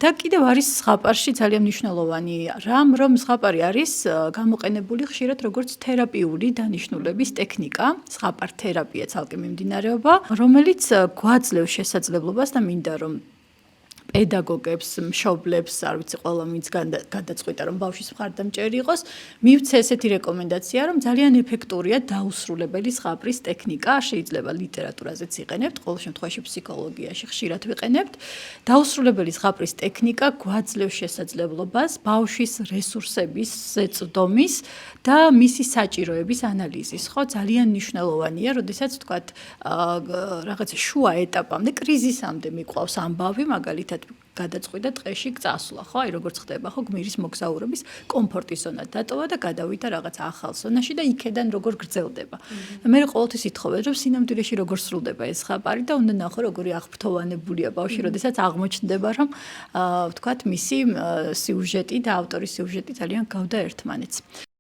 და კიდევ არის ზღაპარში ძალიან მნიშვნელოვანი რამ, რომ ზღაპარი არის გამოყენებული ხშირად როგორც თერაპიული დანიშნულების ტექნიკა, ზღაპარ თერაპია ცალკე მიმდინარეობა, რომელიც გვაძლევს შესაძლებლობას და მინდა რომ პედაგოგებს, მშობლებს, არ ვიცი, ყველა ვინც გადაწყვიტა რომ ბავშვის მხარდამჭერი იყოს, მივცე ესეთი რეკომენდაცია, რომ ძალიან ეფექტურია დაუსრულებელი ზღაპრის ტექნიკა, შეიძლება ლიტერატურაზეც იყენებთ, ყოველ შემთხვევაში ფსიქოლოგიაში ხშირად ვიყენებთ. დაუსრულებელი ზღაპრის ტექნიკა გვაძლევს შესაძლებლობას ბავშვის რესურსების ზეწდომის და მისი საჭიროების ანალიზის, ხო, ძალიან მნიშვნელოვანია, როდესაც თქვათ რაღაცა შუა ეტაპამდე, კრიზისამდე მიყვავს ამბავი, მაგალითად გადაწყვიტა ტყეში წასვლა, ხო? აი როგორც ხდება, ხო, გმირის მოგზაურობის კომფორტის ზონა დატოვა და გადავიდა რაღაც ახალ ზონაში და იქედან როგორ გრძელდება. მე ყოველთვის ითხოვე, რომ სინამდვილეში როგორ სრულდება ეს ზღაპარი და უნდა ნახო, როგორი აღფრთოვანებულია ბავშვი, როდესაც აღმოჩნდება, რომ ვთქვათ, მისი სიუჟეტი და ავტორის სიუჟეტი ძალიან გავდა ერთმანეთს.